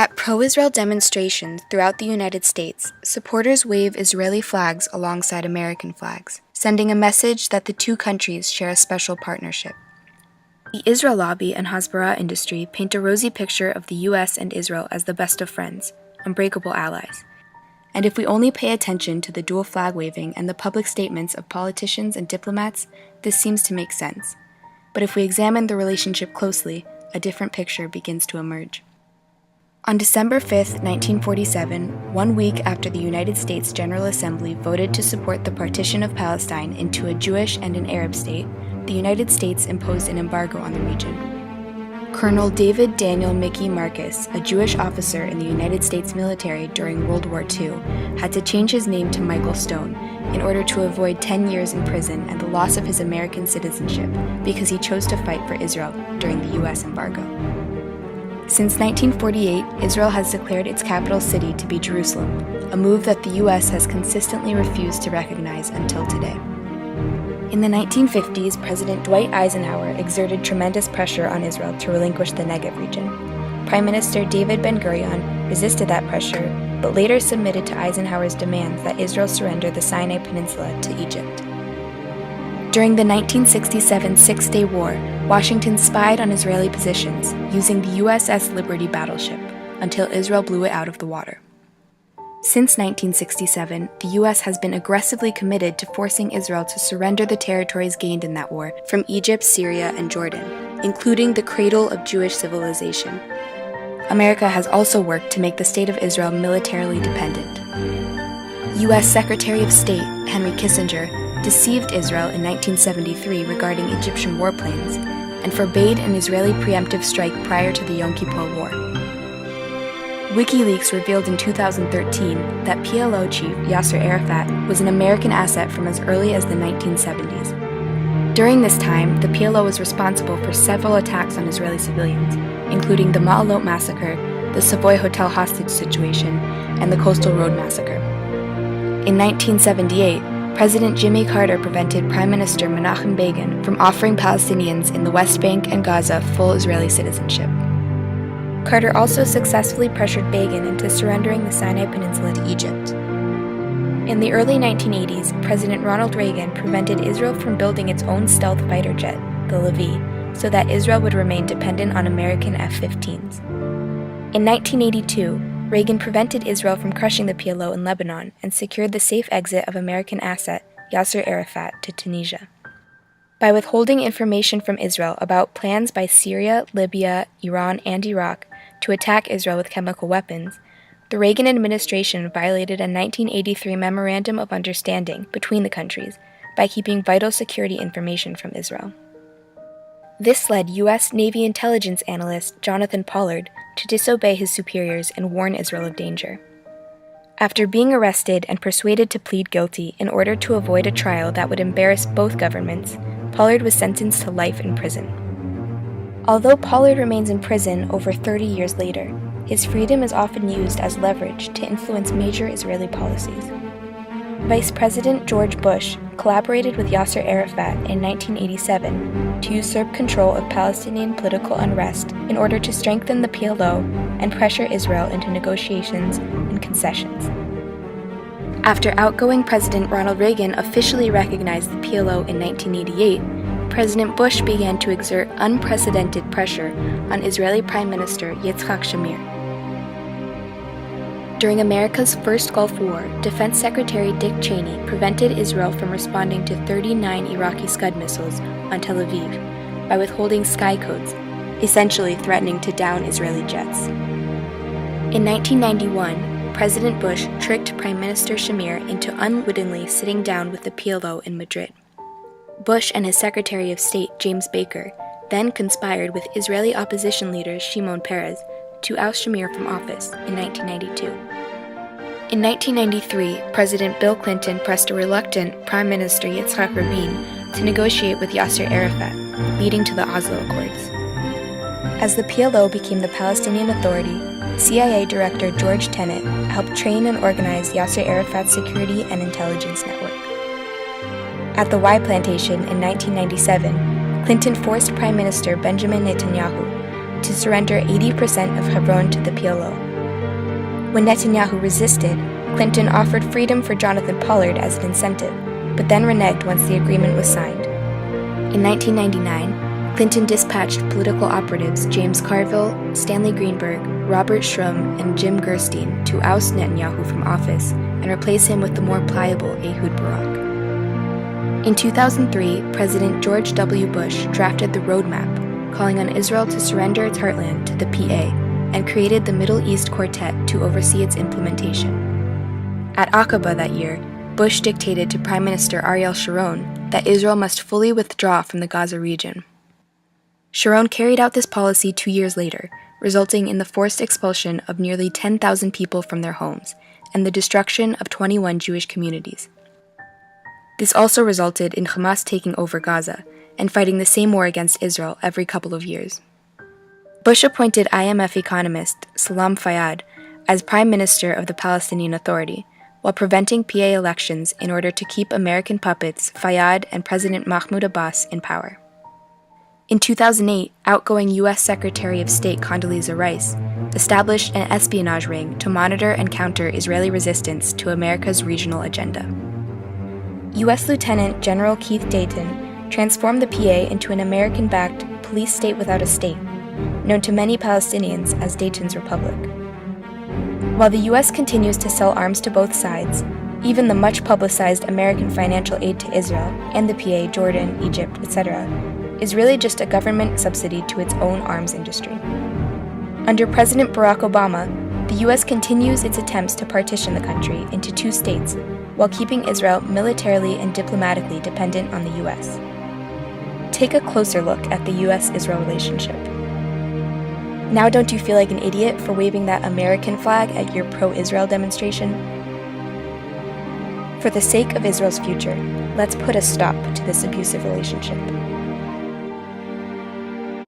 At pro-Israel demonstrations throughout the United States, supporters wave Israeli flags alongside American flags, sending a message that the two countries share a special partnership. The Israel lobby and Hasbara industry paint a rosy picture of the US and Israel as the best of friends, unbreakable allies. And if we only pay attention to the dual flag waving and the public statements of politicians and diplomats, this seems to make sense. But if we examine the relationship closely, a different picture begins to emerge. On December 5, 1947, 1 week after the United States General Assembly voted to support the partition of Palestine into a Jewish and an Arab state, the United States imposed an embargo on the region. Colonel David Daniel Mickey Marcus, a Jewish officer in the United States military during World War II, had to change his name to Michael Stone in order to avoid 10 years in prison and the loss of his American citizenship because he chose to fight for Israel during the U.S. embargo. Since 1948, Israel has declared its capital city to be Jerusalem, a move that the U.S. has consistently refused to recognize until today. In the 1950s, President Dwight Eisenhower exerted tremendous pressure on Israel to relinquish the Negev region. Prime Minister David Ben-Gurion resisted that pressure, but later submitted to Eisenhower's demands that Israel surrender the Sinai Peninsula to Egypt. During the 1967 Six-Day War, Washington spied on Israeli positions using the USS Liberty battleship until Israel blew it out of the water. Since 1967, the U.S. has been aggressively committed to forcing Israel to surrender the territories gained in that war from Egypt, Syria, and Jordan, including the cradle of Jewish civilization. America has also worked to make the State of Israel militarily dependent. U.S. Secretary of State Henry Kissinger deceived Israel in 1973 regarding Egyptian warplanes and forbade an Israeli preemptive strike prior to the Yom Kippur War. WikiLeaks revealed in 2013 that PLO chief Yasser Arafat was an American asset from as early as the 1970s. During this time, the PLO was responsible for several attacks on Israeli civilians, including the Ma'alot massacre, the Savoy Hotel hostage situation, and the Coastal Road massacre. In 1978, President Jimmy Carter prevented Prime Minister Menachem Begin from offering Palestinians in the West Bank and Gaza full Israeli citizenship. Carter also successfully pressured Begin into surrendering the Sinai Peninsula to Egypt. In the early 1980s, President Ronald Reagan prevented Israel from building its own stealth fighter jet, the Levi, so that Israel would remain dependent on American F-15s. In 1982, Reagan prevented Israel from crushing the PLO in Lebanon and secured the safe exit of American asset Yasser Arafat to Tunisia. By withholding information from Israel about plans by Syria, Libya, Iran, and Iraq to attack Israel with chemical weapons, the Reagan administration violated a 1983 Memorandum of Understanding between the countries by keeping vital security information from Israel. This led U.S. Navy intelligence analyst Jonathan Pollard to disobey his superiors and warn Israel of danger. After being arrested and persuaded to plead guilty in order to avoid a trial that would embarrass both governments, Pollard was sentenced to life in prison. Although Pollard remains in prison over 30 years later, his freedom is often used as leverage to influence major Israeli policies. Vice President George Bush collaborated with Yasser Arafat in 1987 to usurp control of Palestinian political unrest in order to strengthen the PLO and pressure Israel into negotiations and concessions. After outgoing President Ronald Reagan officially recognized the PLO in 1988, President Bush began to exert unprecedented pressure on Israeli Prime Minister Yitzhak Shamir. During America's first Gulf War, Defense Secretary Dick Cheney prevented Israel from responding to 39 Iraqi Scud missiles on Tel Aviv by withholding sky codes, essentially threatening to down Israeli jets. In 1991, President Bush tricked Prime Minister Shamir into unwittingly sitting down with the PLO in Madrid. Bush and his Secretary of State, James Baker, then conspired with Israeli opposition leader Shimon Peres to oust Shamir from office in 1992. In 1993, President Bill Clinton pressed a reluctant Prime Minister Yitzhak Rabin to negotiate with Yasser Arafat, leading to the Oslo Accords. As the PLO became the Palestinian Authority, CIA Director George Tenet helped train and organize Yasser Arafat's security and intelligence network. At the Y Plantation in 1997, Clinton forced Prime Minister Benjamin Netanyahu to surrender 80% of Hebron to the PLO, When Netanyahu resisted, Clinton offered freedom for Jonathan Pollard as an incentive, but then reneged once the agreement was signed. In 1999, Clinton dispatched political operatives James Carville, Stanley Greenberg, Robert Shrum, and Jim Gerstein to oust Netanyahu from office and replace him with the more pliable Ehud Barak. In 2003, President George W. Bush drafted the roadmap, calling on Israel to surrender its heartland to the PA, and created the Middle East Quartet to oversee its implementation. At Aqaba that year, Bush dictated to Prime Minister Ariel Sharon that Israel must fully withdraw from the Gaza region. Sharon carried out this policy 2 years later, resulting in the forced expulsion of nearly 10,000 people from their homes and the destruction of 21 Jewish communities. This also resulted in Hamas taking over Gaza and fighting the same war against Israel every couple of years. Bush appointed IMF economist Salam Fayyad as Prime Minister of the Palestinian Authority, while preventing PA elections in order to keep American puppets Fayyad and President Mahmoud Abbas in power. In 2008, outgoing U.S. Secretary of State Condoleezza Rice established an espionage ring to monitor and counter Israeli resistance to America's regional agenda. U.S. Lieutenant General Keith Dayton transformed the PA into an American-backed police state without a state, known to many Palestinians as Dayton's Republic. While the U.S. continues to sell arms to both sides, even the much-publicized American financial aid to Israel and the PA, Jordan, Egypt, etc., is really just a government subsidy to its own arms industry. Under President Barack Obama, the U.S. continues its attempts to partition the country into 2 states, while keeping Israel militarily and diplomatically dependent on the U.S. Take a closer look at the U.S.-Israel relationship. Now don't you feel like an idiot for waving that American flag at your pro-Israel demonstration? For the sake of Israel's future, let's put a stop to this abusive relationship.